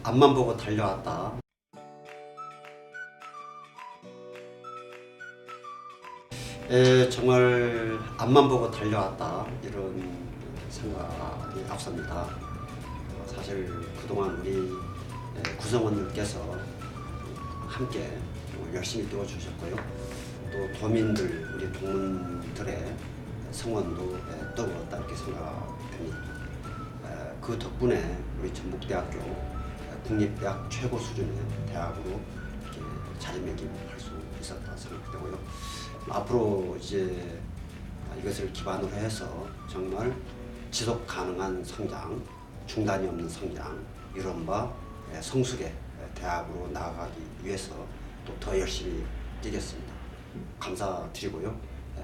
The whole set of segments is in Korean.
앞만 보고 달려왔다. 정말 앞만 보고 달려왔다 이런 생각이 앞섭니다. 사실 그동안 우리 구성원들께서 함께 열심히 뛰어주셨고요. 또 도민들, 우리 동문들의 성원도 떠올랐다 이렇게 생각됩니다. 그 덕분에 우리 전북대학교 국립대학 최고 수준의 대학으로 이렇게 자리매김할 수 있었다 생각되고요. 앞으로 이제 이것을 기반으로 해서 정말 지속 가능한 성장, 중단이 없는 성장, 이른바 성숙의 대학으로 나아가기 위해서 또 더 열심히 뛰겠습니다. 감사드리고요.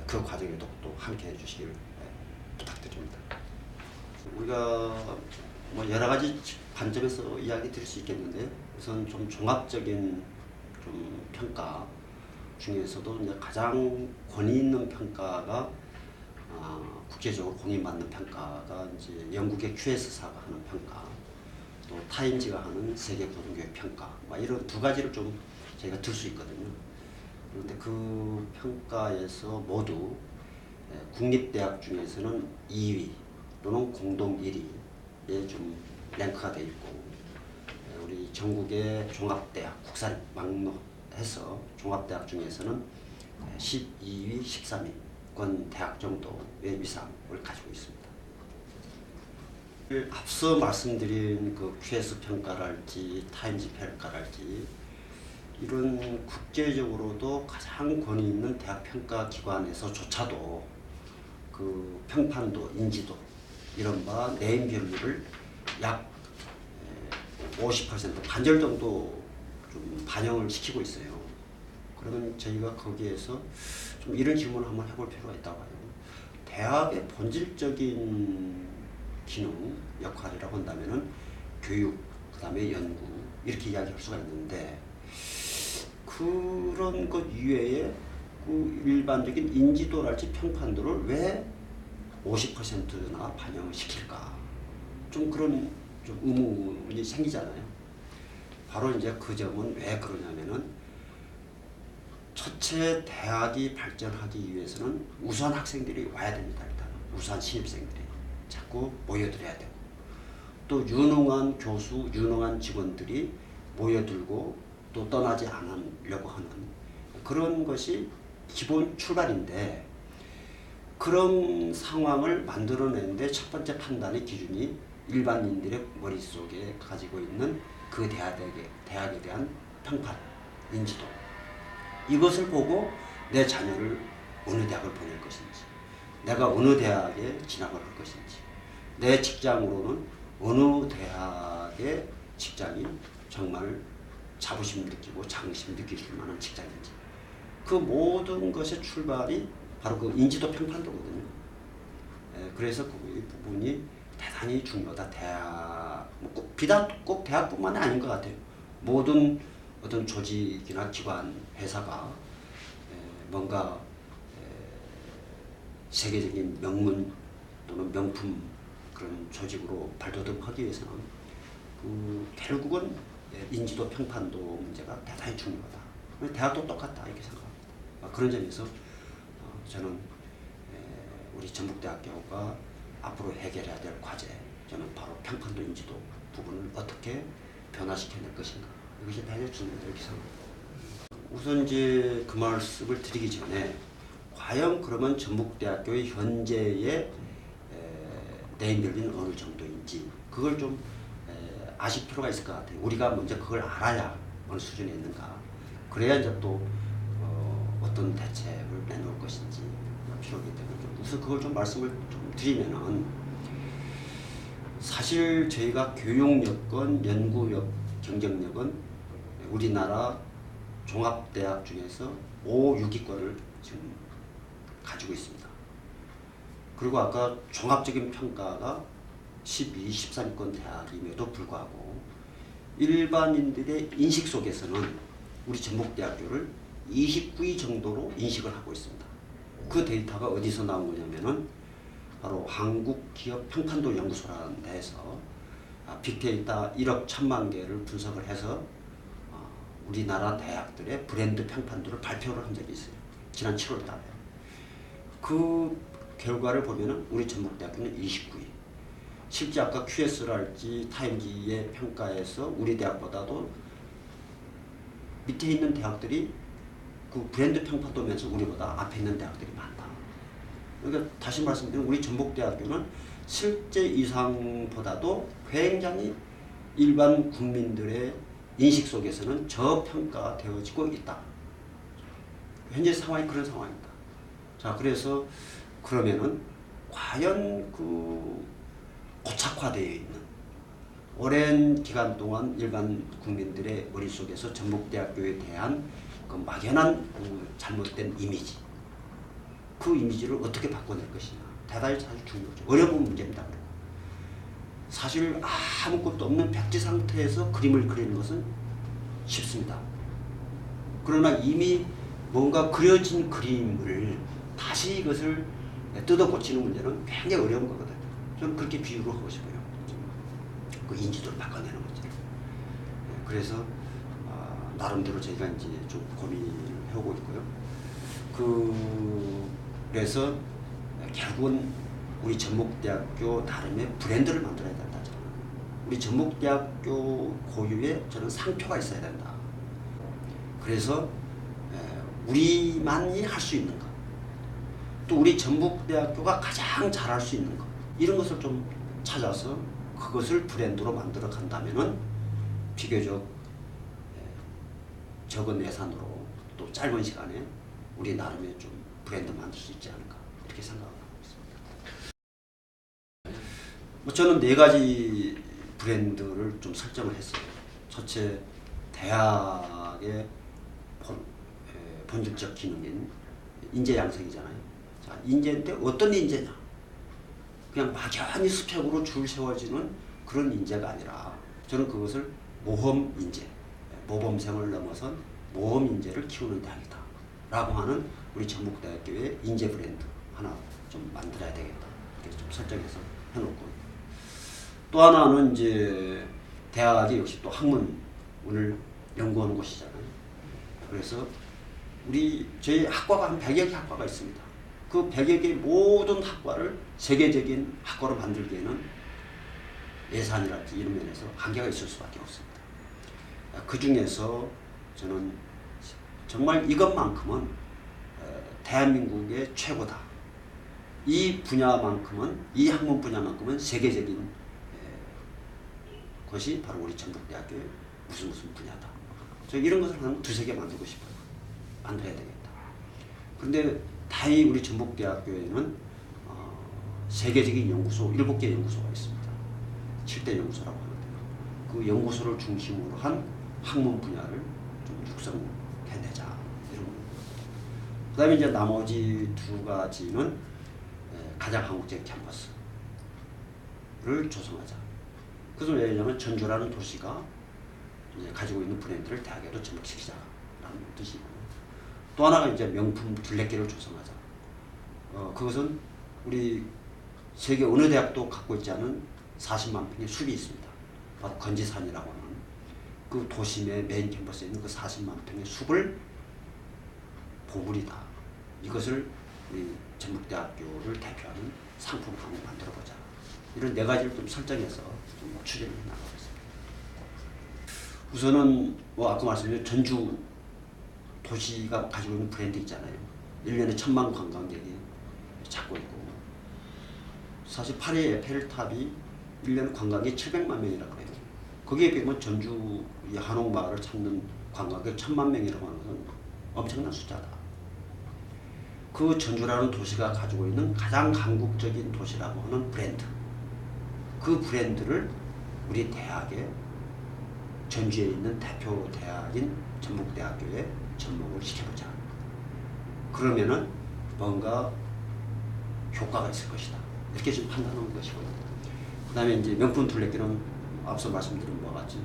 그 과정에도 또 함께 해주시길 부탁드립니다. 우리가 뭐 여러 가지 관점에서 이야기 드릴 수 있겠는데, 우선 좀 종합적인 좀 평가 중에서도 이제 가장 권위 있는 평가가 국제적으로 공인받는 평가가 이제 영국의 QS사가 하는 평가, 또 타임지가 하는 세계 고등교육 평가, 이런 두 가지를 좀 저희가 들 수 있거든요. 그런데 그 평가에서 모두 국립대학 중에서는 2위 또는 공동 1위에 좀 랭크가 되어 있고, 우리 전국의 종합대학 국산 막론해서 종합대학 중에서는 12위, 13위권 대학 정도의 위상을 가지고 있습니다. 앞서 말씀드린 그 QS 평가랄지 타임지 평가랄지 이런 국제적으로도 가장 권위 있는 대학 평가 기관에서조차도 그 평판도, 인지도, 이른바 네임밸류를 약 50% 반절 정도 좀 반영을 시키고 있어요. 그러면 저희가 거기에서 좀 이런 질문을 한번 해볼 필요가 있다고 봐요. 대학의 본질적인 기능, 역할이라고 한다면은 교육, 그 다음에 연구, 이렇게 이야기할 수가 있는데, 그런 것 이외에 그 일반적인 인지도랄지 평판도를 왜 50%나 반영을 시킬까? 좀 그런 좀 의문이 생기잖아요. 바로 이제 그 점은 왜 그러냐면은, 첫째 대학이 발전하기 위해서는 우수한 학생들이 와야 됩니다. 일단 우수한 신입생들이 자꾸 모여들어야 되고, 또 유능한 교수, 유능한 직원들이 모여들고 또 떠나지 않으려고 하는 그런 것이 기본 출발인데, 그런 상황을 만들어내는데 첫 번째 판단의 기준이 일반인들의 머릿속에 가지고 있는 그 대학에 대한 평판, 인지도, 이것을 보고 내 자녀를 어느 대학을 보낼 것인지, 내가 어느 대학에 진학을 할 것인지, 내 직장으로는 어느 대학의 직장이 정말 자부심 느끼고 자긍심 느낄 만한 직장인지, 그 모든 것의 출발이 바로 그 인지도 평판도거든요. 그래서 그 부분이 대단히 중요하다. 대학, 꼭 대학뿐만이 아닌 것 같아요. 모든 어떤 조직이나 기관, 회사가 뭔가 세계적인 명문 또는 명품 그런 조직으로 발돋움하기 위해서는 결국은 인지도 평판도 문제가 대단히 중요하다. 대학도 똑같다 이렇게 생각합니다. 그런 점에서 저는 우리 전북대학교가 앞으로 해결해야 될 과제, 저는 바로 평판도 인지도 부분을 어떻게 변화시켜낼 것인가, 이것이 대단히 중요하다 이렇게 생각합니다. 우선 이제 그 말씀을 드리기 전에, 과연 그러면 전북대학교의 현재의 네임밸류는 어느 정도인지 그걸 좀 아실 필요가 있을 것 같아요. 우리가 먼저 그걸 알아야 어느 수준에 있는가, 그래야 이제 또 어떤 대책을 내놓을 것인지 필요하기 때문에 우선 그걸 좀 말씀을 좀 드리면은, 사실 저희가 교육 여건, 연구력, 경쟁력은 우리나라 종합대학 중에서 5, 6위권을 지금 가지고 있습니다. 그리고 아까 종합적인 평가가 12, 13위권 대학임에도 불구하고 일반인들의 인식 속에서는 우리 전북대학교를 29위 정도로 인식을 하고 있습니다. 그 데이터가 어디서 나온 거냐면은 바로 한국기업평판도 연구소라는 데에서 빅데이터 1억 1천만 개를 분석을 해서 우리나라 대학들의 브랜드 평판도를 발표를 한 적이 있어요. 지난 7월 달에. 그 결과를 보면은 우리 전북대학교는 29위. 실제 아까 QS랄지 타임지의 평가에서 우리 대학보다도 밑에 있는 대학들이 그 브랜드 평판도면서 우리보다 앞에 있는 대학들이 많다. 그러니까 다시 말씀드리면 우리 전북대학교는 실제 이상보다도 굉장히 일반 국민들의 인식 속에서는 저평가되어지고 있다. 현재 상황이 그런 상황입니다. 자, 그래서 그러면은 과연 그 고착화되어 있는 오랜 기간 동안 일반 국민들의 머릿속에서 전북대학교에 대한 그 막연한 그 잘못된 이미지, 그 이미지를 어떻게 바꿔낼 것이냐. 대단히 사실 중요하죠. 어려운 문제입니다. 사실 아무것도 없는 백지 상태에서 그림을 그리는 것은 쉽습니다. 그러나 이미 뭔가 그려진 그림을 다시 이것을 뜯어 고치는 문제는 굉장히 어려운 거거든요. 저는 그렇게 비유를 하고 싶어요. 그 인지도를 바꿔내는 문제를. 그래서 나름대로 저희가 이제 좀 고민을 해오고 있고요. 그래서 결국은 우리 전북대학교 나름의 브랜드를 만들어야 된다. 우리 전북대학교 고유의 저는 상표가 있어야 된다. 그래서 우리만이 할 수 있는 것, 또 우리 전북대학교가 가장 잘할 수 있는 것, 이런 것을 좀 찾아서 그것을 브랜드로 만들어 간다면은 비교적 적은 예산으로 또 짧은 시간에 우리 나름의 좀 브랜드 만들 수 있지 않을까, 이렇게 생각하고 있습니다. 저는 4가지 브랜드를 좀 설정을 했어요. 첫째, 대학의 본질적 기능인 인재 양성이잖아요. 자, 인재인데 어떤 인재냐? 그냥 막연히 스펙으로 줄 세워지는 그런 인재가 아니라 저는 그것을 모범 인재, 모범생을 넘어선 모범 인재를 키우는 대학이다 라고 하는 우리 전북대학교의 인재 브랜드 하나 좀 만들어야 되겠다, 이렇게 좀 설정해서 해놓고, 또 하나는 이제 대학이 역시 또 학문을 연구하는 곳이잖아요. 그래서 저희 학과가 한 100여 개 학과가 있습니다. 그 100여 개 모든 학과를 세계적인 학과로 만들기에는 예산이랄지 이런 면에서 한계가 있을 수밖에 없습니다. 그 중에서 저는 정말 이것만큼은 대한민국의 최고다. 이 분야만큼은, 이 학문 분야만큼은 세계적인 것이 바로 우리 전북대학교의 무슨 분야다. 저 이런 것을 한 2-3개 만들고 싶어요. 만들어야 되겠다. 그런데 다행히 우리 전북대학교에는 세계적인 연구소 7개 연구소가 있습니다. 7대 연구소라고 하는데요. 그 연구소를 중심으로 한 학문 분야를 좀 육성해내자, 이런 겁니다. 그 다음에 이제 나머지 2가지는 가장 한국적 캠퍼스를 조성하자. 그래서 예를 들면 전주라는 도시가 이제 가지고 있는 브랜드를 대학에도 접목시키자라는 뜻이고, 또 하나가 이제 명품 둘레길을 조성하자. 그것은 우리 세계 어느 대학도 갖고 있지 않은 40만 평의 숲이 있습니다. 바로 건지산이라고 하는 그 도심의 메인 캠퍼스에 있는 그 40만 평의 숲을 보물이다. 이것을 우리 전북대학교를 대표하는 상품을 한번 만들어보자. 이런 4가지를 좀 설정해서 좀 추진을 나가고 있습니다. 우선은 아까 말씀드린 전주 도시가 가지고 있는 브랜드 있잖아요. 1년에 1000만 관광객이 찾고 있고, 사실 파리의 에펠탑이 1년 관광객이 700만 명이라고 그래요. 거기에 비하면 전주 이 한옥마을을 찾는 관광객 1000만 명이라고 하는 것은 엄청난 숫자다. 그 전주라는 도시가 가지고 있는 가장 한국적인 도시라고 하는 브랜드, 그 브랜드를 우리 대학의 전주에 있는 대표 대학인 전북대학교에 접목을 시켜보자. 그러면은 뭔가 효과가 있을 것이다. 이렇게 좀 판단하는 것이고요. 그 다음에 이제 명품 둘레길은 앞서 말씀드린 바와 같이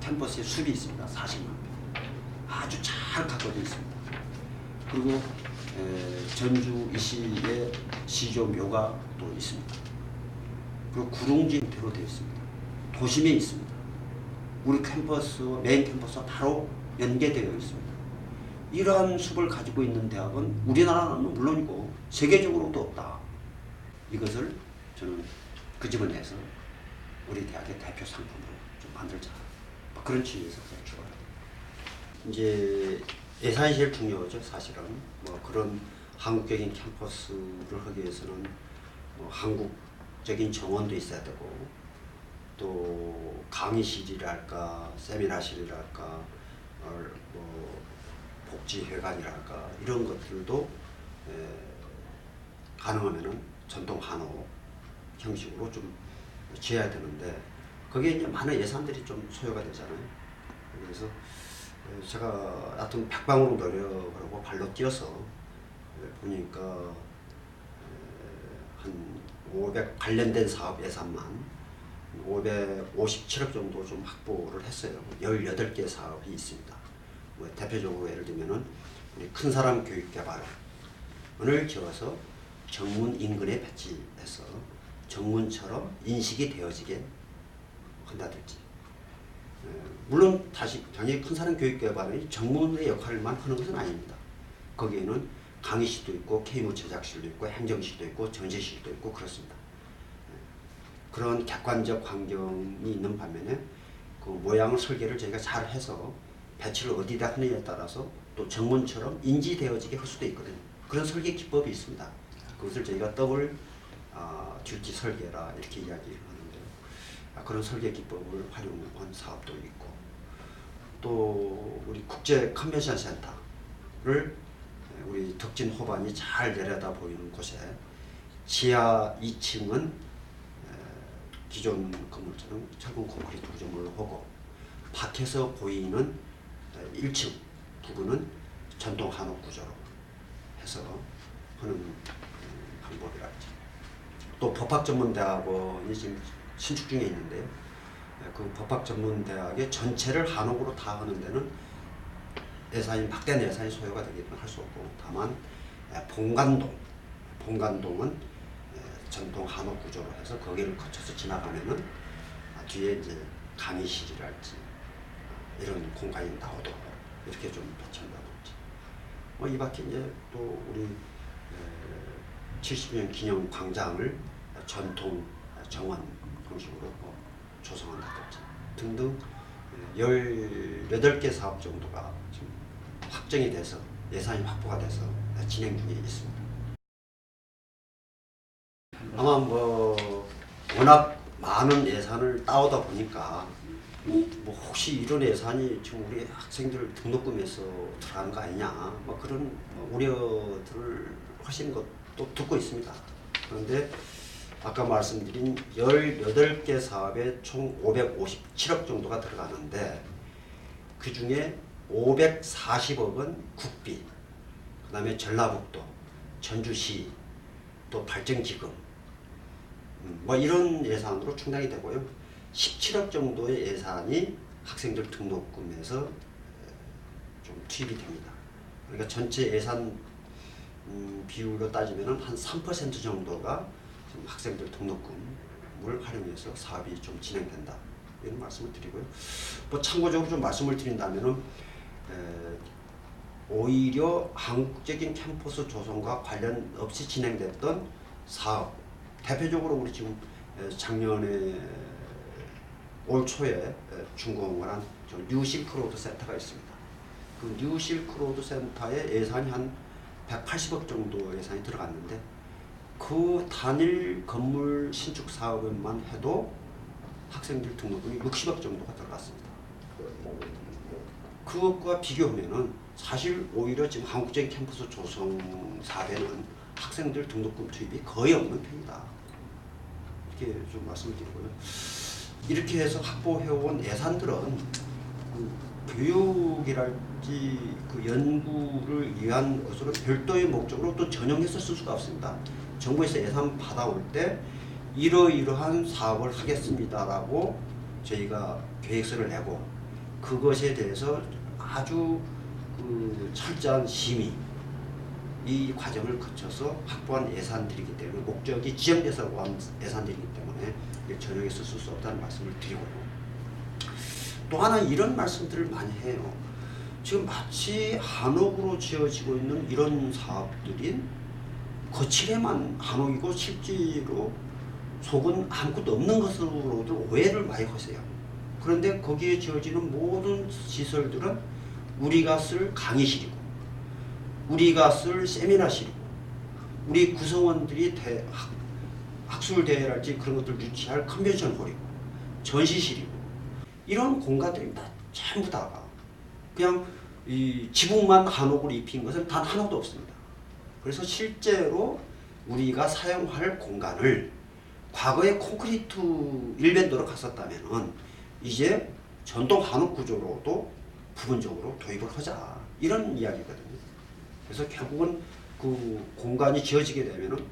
캠퍼스에 숲이 있습니다. 40만 평. 아주 잘 가꿔져 있습니다. 그리고 전주 이시에 시조묘가 또 있습니다. 그리고 구릉지 형태로 되어 있습니다. 도심에 있습니다. 우리 캠퍼스, 메인 캠퍼스와 바로 연계되어 있습니다. 이러한 숲을 가지고 있는 대학은 우리나라는 물론이고 세계적으로도 없다. 이것을 저는 끄집어내서 우리 대학의 대표 상품으로 좀 만들자. 그런 취지에서 출발합니다. 이제 예산이 제일 중요하죠, 사실은. 그런 한국적인 캠퍼스를 하기 위해서는 한국적인 정원도 있어야 되고, 또 강의실이랄까, 세미나실이랄까, 복지회관이랄까, 이런 것들도 가능하면은 전통 한옥 형식으로 좀 지어야 되는데, 거기에 이제 많은 예산들이 좀 소요가 되잖아요. 그래서 제가 하여튼 백방으로 노력하고 발로 뛰어서 보니까 한 500 관련된 사업 예산만 557억 정도 좀 확보를 했어요. 18개 사업이 있습니다. 대표적으로 예를 들면은 우리 큰 사람 교육 개발을 지어서 정문 인근에 배치해서 정문처럼 인식이 되어지게 한다든지, 물론 다시 당연히 큰 사람 교육 개발이 정문의 역할만 하는 것은 아닙니다. 거기에는 강의실도 있고 케이모 제작실도 있고 행정실도 있고 전시실도 있고 그렇습니다. 그런 객관적 환경이 있는 반면에 그 모양을 설계를 저희가 잘 해서 배치를 어디다 하느냐에 따라서 또 정문처럼 인지되어지게 할 수도 있거든요. 그런 설계 기법이 있습니다. 그것을 저희가 더블 듀티 설계라 이렇게 이야기를 하는데요. 그런 설계 기법을 활용한 사업도 있고, 또 우리 국제 컨벤션 센터를 우리 덕진 호반이 잘 내려다 보이는 곳에 지하 2층은 기존 건물처럼 철근 콘크리트 구조물로 하고, 밖에서 보이는 1층 부분은 전통 한옥 구조로 해서 하는 방법이랄지, 또 법학전문대학원이 지금 신축 중에 있는데요. 그 법학전문대학의 전체를 한옥으로 다 하는 데는 막대한 예산이 소요가 되기는 할 수 없고, 다만 본관동은 전통 한옥 구조로 해서 거기를 거쳐서 지나가면은 뒤에 이제 강의실이랄지 이런 공간이 나오도록 이렇게 좀 배치한다든지, 이 밖에 이제 또 우리 70주년 기념 광장을 전통 정원 형식으로 조성한다든지 등등 18개 사업 정도가 지금 확정이 돼서 예산이 확보가 돼서 진행 중에 있습니다. 아마 워낙 많은 예산을 따오다 보니까 혹시 이런 예산이 지금 우리 학생들 등록금에서 들어가는 거 아니냐, 그런 우려들을 하시는 것도 듣고 있습니다. 그런데 아까 말씀드린 18개 사업에 총 557억 정도가 들어가는데, 그 중에 540억은 국비, 그 다음에 전라북도, 전주시, 또 발전기금, 이런 예산으로 충당이 되고요. 17억 정도의 예산이 학생들 등록금에서 좀 투입이 됩니다. 그러니까 전체 예산 비율로 따지면 한 3% 정도가 지금 학생들 등록금을 활용해서 사업이 좀 진행된다, 이런 말씀을 드리고요. 참고적으로 좀 말씀을 드린다면은 오히려 한국적인 캠퍼스 조성과 관련 없이 진행됐던 사업, 대표적으로 우리 지금 작년에 올 초에 준공을 한 뉴실크로드 센터가 있습니다. 그 뉴실크로드 센터의 예산이 한 180억 정도 예산이 들어갔는데, 그 단일 건물 신축 사업에만 해도 학생들 등록금이 60억 정도가 들어갔습니다. 그것과 비교하면은 사실 오히려 지금 한국적인 캠퍼스 조성 사업에는 학생들 등록금 투입이 거의 없는 편이다, 이렇게 좀 말씀을 드리고요. 이렇게 해서 확보해온 예산들은 교육이랄지 그 연구를 위한 것으로 별도의 목적으로 또 전용해서 쓸 수가 없습니다. 정부에서 예산 받아올 때 이러이러한 사업을 하겠습니다라고 저희가 계획서를 내고, 그것에 대해서 아주 철저한 심의, 이 과정을 거쳐서 확보한 예산들이기 때문에, 목적이 지역에서 온 예산들이기 때문에 전형에서 쓸 수 없다는 말씀을 드리고요. 또 하나 이런 말씀들을 많이 해요. 지금 마치 한옥으로 지어지고 있는 이런 사업들이 거칠에만 한옥이고 실제로 속은 아무것도 없는 것으로도 오해를 많이 하세요. 그런데 거기에 지어지는 모든 시설들은 우리가 쓸 강의실이고 우리가 쓸 세미나실이고 우리 구성원들이 학술대회랄지 그런 것들을 유치할 컨벤션 홀이고 전시실이고 이런 공간들입니다. 전부 다가 그냥 이 지붕만 한옥으로 입힌 것은 단 하나도 없습니다. 그래서 실제로 우리가 사용할 공간을 과거에 콘크리트 일변도로 갔었다면은 이제 전동 한옥 구조로도 부분적으로 도입을 하자 이런 이야기거든요. 그래서 결국은 그 공간이 지어지게 되면은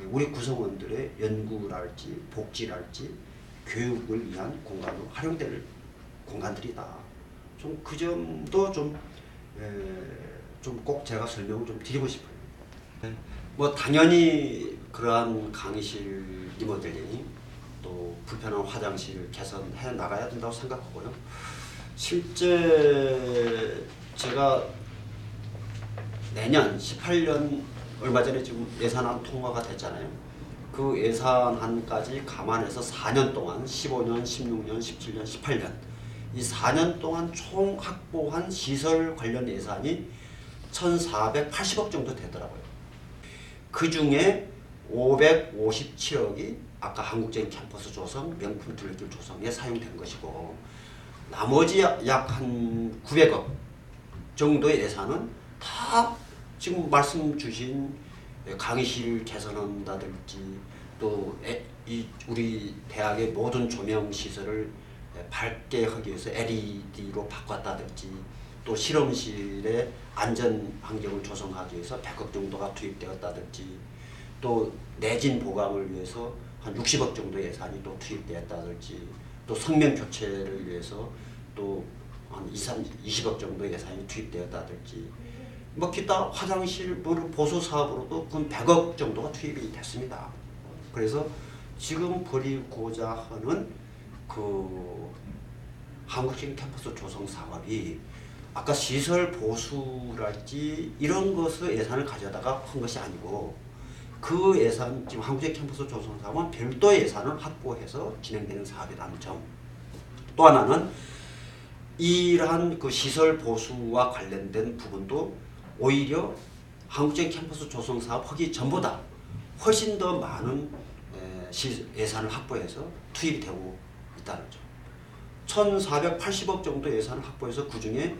우리 구성원들의 연구랄지 복지랄지 교육을 위한 공간으로 활용될 공간들이다. 좀 그 점도 좀 꼭 제가 설명을 좀 드리고 싶어요. 뭐 당연히 그러한 강의실 리모델링 또 불편한 화장실 개선해 나가야 된다고 생각하고요. 실제 제가 내년 18년 얼마 전에 지금 예산안 통과가 됐잖아요. 그 예산안까지 감안해서 4년 동안 15년, 16년, 17년, 18년 이 4년 동안 총 확보한 시설 관련 예산이 1,480억 정도 되더라고요. 그 중에 557억이 아까 한국적인 캠퍼스 조성, 명품 둘레길 조성에 사용된 것이고 나머지 약 한 900억 정도의 예산은 다 지금 말씀 주신 강의실 개선한다든지 또 우리 대학의 모든 조명 시설을 밝게 하기 위해서 LED로 바꿨다든지 또 실험실의 안전 환경을 조성하기 위해서 100억 정도가 투입되었다든지 또 내진 보강을 위해서 한 60억 정도 예산이 또 투입되었다든지 또 성명 교체를 위해서 또 한 20억 정도 예산이 투입되었다든지 뭐 기타 화장실 보수 사업으로도 그 100억 정도가 투입이 됐습니다. 그래서 지금 벌이고자 하는 그 한국식 캠퍼스 조성 사업이 아까 시설 보수랄지 이런 것을 예산을 가져다가 한 것이 아니고 그 예산 지금 한국식 캠퍼스 조성 사업은 별도의 예산을 확보해서 진행되는 사업이라는 점. 또 하나는 이러한 그 시설 보수와 관련된 부분도 오히려 한국적인 캠퍼스 조성 사업 하기 전보다 훨씬 더 많은 예산을 확보해서 투입이 되고 있다는 점. 1,480억 정도 예산을 확보해서 그 중에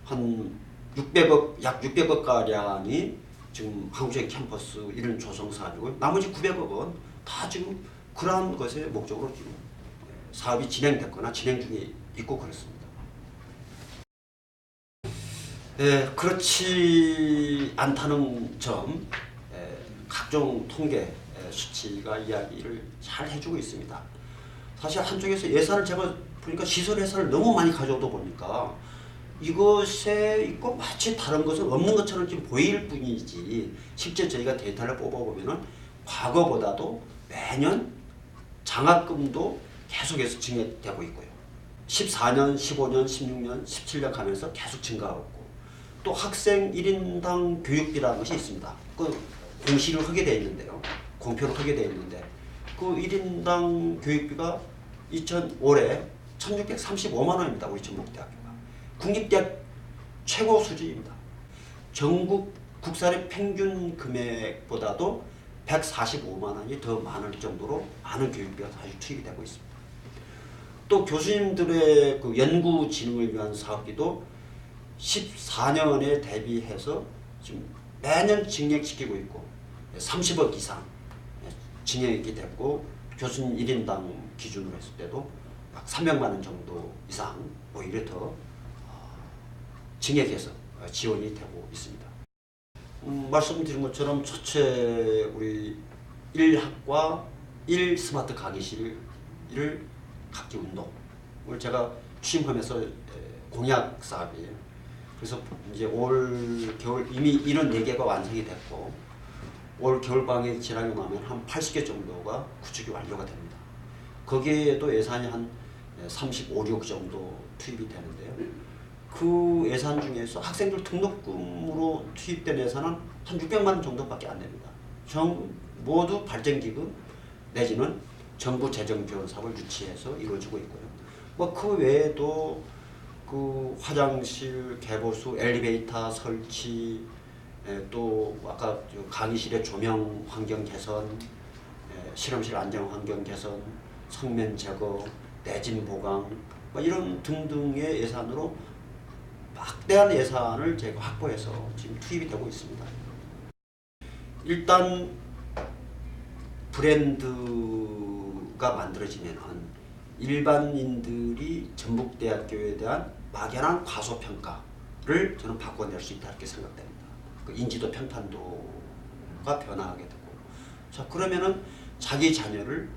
한 600억, 약 600억 가량이 지금 한국적인 캠퍼스 이런 조성 사업이고 나머지 900억은 다 지금 그러한 것의 목적으로 지금 사업이 진행됐거나 진행 중에 있고 그렇습니다. 그렇지 않다는 점 각종 통계 수치가 이야기를 잘 해주고 있습니다. 사실 한쪽에서 예산을 제가 보니까 시설 예산을 너무 많이 가져오다 보니까 이것에 있고 마치 다른 것은 없는 것처럼 지금 보일 뿐이지 실제 저희가 데이터를 뽑아보면은 과거보다도 매년 장학금도 계속해서 증액되고 있고요. 14년, 15년, 16년, 17년 가면서 계속 증가하고 또 학생 1인당 교육비라는 것이 있습니다. 그 공시를 하게 되어 있는데요. 공표를 하게 되어 있는데 그 1인당 교육비가 올해 1,635만 원입니다. 우리 전북대학교가. 국립대학 최고 수준입니다. 전국 국산의 평균 금액보다도 145만 원이 더 많을 정도로 많은 교육비가 사실 투입이 되고 있습니다. 또 교수님들의 그 연구 진흥을 위한 사업비도 14년에 대비해서 지금 매년 증액시키고 있고 30억 이상 증액이 됐고 교수님 1인당 기준으로 했을 때도 약 300만 원 정도 이상 오히려 더 증액해서 지원이 되고 있습니다. 말씀드린 것처럼 첫째 우리 1학과 1 스마트 강의실을 갖기 운동을 제가 취임하면서 공약 사업이에요. 그래서 이제 올 겨울 이미 이런 4개가 완성이 됐고 올 겨울방학 지나고 나면 한 80개 정도가 구축이 완료가 됩니다. 거기에도 예산이 한 35, 6 정도 투입이 되는데요. 그 예산 중에서 학생들 등록금으로 투입된 예산은 한 600만 원 정도밖에 안 됩니다. 모두 발전기금 내지는 정부 재정 지원 사업을 유치해서 이루어지고 있고요. 뭐 그 외에도 그 화장실 개보수, 엘리베이터 설치, 또 아까 강의실의 조명 환경 개선, 실험실 안전 환경 개선, 성면 제거, 내진 보강, 뭐 이런 등등의 예산으로 막대한 예산을 제가 확보해서 지금 투입이 되고 있습니다. 일단 브랜드가 만들어지면 일반인들이 전북대학교에 대한 막연한 과소평가를 저는 바꿔낼 수 있다 이렇게 생각됩니다. 그 인지도 평판도가 변화하게 되고, 자 그러면은 자기 자녀를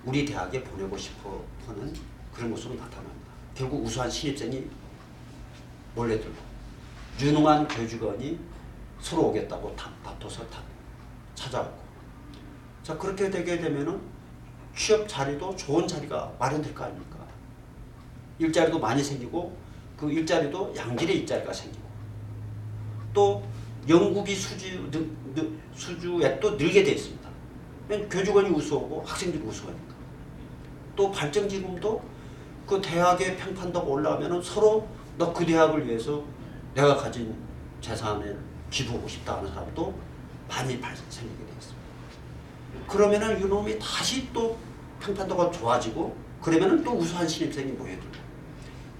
우리 대학에 보내고 싶어 하는 그런 모습으로 나타납니다. 결국 우수한 신입생이 몰려들고 유능한 교직원이 서로 오겠다고 다퉈서 찾아오고, 자 그렇게 되게 되면은 취업 자리도 좋은 자리가 마련될 거 아닙니까? 일자리도 많이 생기고 그 일자리도 양질의 일자리가 생기고 또 연구비 수주액도 늘게 되어 있습니다. 교직원이 우수하고 학생들이 우수하니까. 또 발전기금도 그 대학의 평판도가 올라가면 서로 너 그 대학을 위해서 내가 가진 재산을 기부하고 싶다 하는 사람도 많이 생기게 되어 있습니다. 그러면은 이놈이 다시 또 평판도가 좋아지고 그러면은 또 우수한 신입생이 모여들고,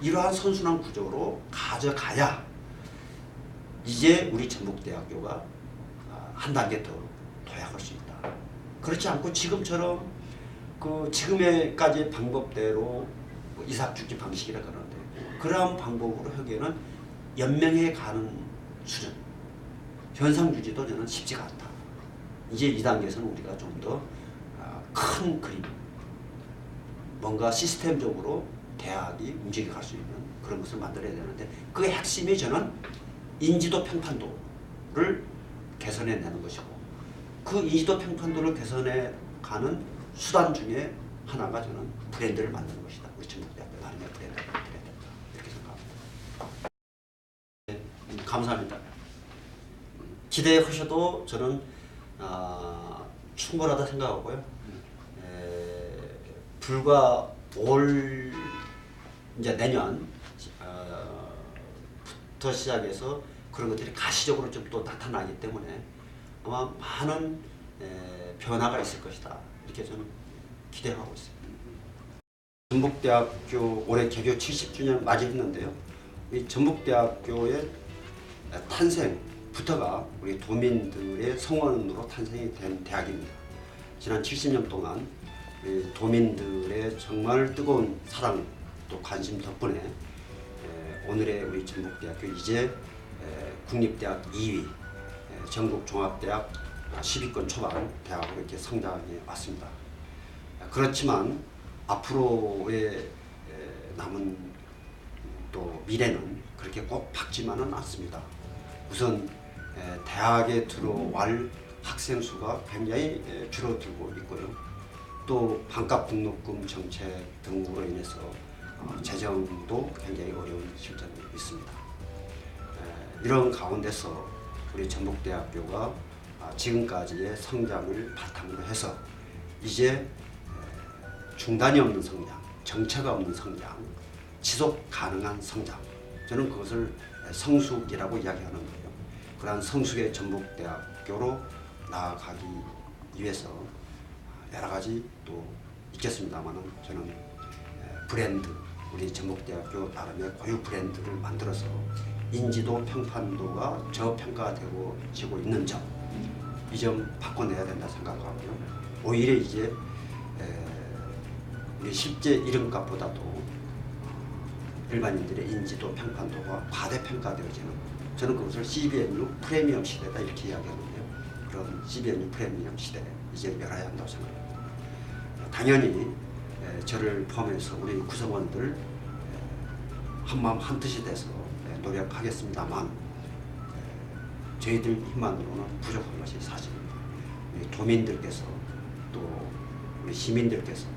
이러한 선순환 구조로 가져가야 이제 우리 전북대학교가 한 단계 더 도약할 수 있다. 그렇지 않고 지금처럼 그 지금까지의 방법대로 이삭죽지 방식이라 그러는데 그러한 방법으로 하기에는 연명해 가는 수준, 현상 유지도 저는 쉽지가 않다. 이제 이 단계에서는 우리가 좀 더 큰 그림, 뭔가 시스템적으로 대학이 움직여 갈 수 있는 그런 것을 만들어야 되는데, 그 핵심이 저는 인지도 평판도를 개선해내는 것이고, 그 인지도 평판도를 개선해 가는 수단 중에 하나가 저는 브랜드를 만드는 것이다. 우리 전북대학교 나름의 브랜드를 만들어야 된다. 이렇게 생각합니다. 네, 감사합니다. 기대하셔도 저는 충분하다 생각하고요. 불과 올 이제 내년부터 시작해서 그런 것들이 가시적으로 좀 또 나타나기 때문에 아마 많은 변화가 있을 것이다. 이렇게 저는 기대하고 있습니다. 전북대학교 올해 개교 70주년 맞이했는데요. 이 전북대학교의 탄생부터가 우리 도민들의 성원으로 탄생이 된 대학입니다. 지난 70년 동안 도민들의 정말 뜨거운 사랑 또 관심 덕분에 오늘의 우리 전북대학교 이제 국립대학 2위, 전국종합대학 10위권 초반 대학으로 이렇게 성장해 왔습니다. 그렇지만 앞으로의 남은 또 미래는 그렇게 꼭 밝지만은 않습니다. 우선 대학에 들어갈 학생 수가 굉장히 줄어들고 있고요. 또 반값 등록금 정책 등으로 인해서 재정도 굉장히 어려운 실정이 있습니다. 이런 가운데서 우리 전북대학교가 지금까지의 성장을 바탕으로 해서 이제 중단이 없는 성장, 정체가 없는 성장, 지속 가능한 성장, 저는 그것을 성숙이라고 이야기하는 거예요. 그러한 성숙의 전북대학교로 나아가기 위해서 여러 가지 또 있겠습니다만은 저는 브랜드, 우리 전북대학교 나름의 고유 브랜드를 만들어서 인지도 평판도가 저평가되고 지고 있는 점, 이 점 바꿔내야 된다 생각하고요. 오히려 이제 우리 실제 이름값보다도 일반인들의 인지도 평판도가 과대평가되어지는, 저는 그것을 CBNU 프리미엄 시대다 이렇게 이야기하는데요. 그런 CBNU 프리미엄 시대 이제 열어야 한다고 생각합니다. 당연히 저를 포함해서 우리 구성원들 한마음 한뜻이 돼서 노력하겠습니다만 저희들 힘만으로는 부족한 것이 사실입니다. 도민들께서 또 우리 시민들께서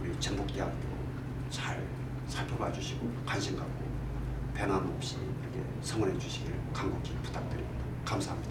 우리 전북대학교 잘 살펴봐 주시고 관심 갖고 변함없이 이렇게 성원해 주시길 간곡히 부탁드립니다. 감사합니다.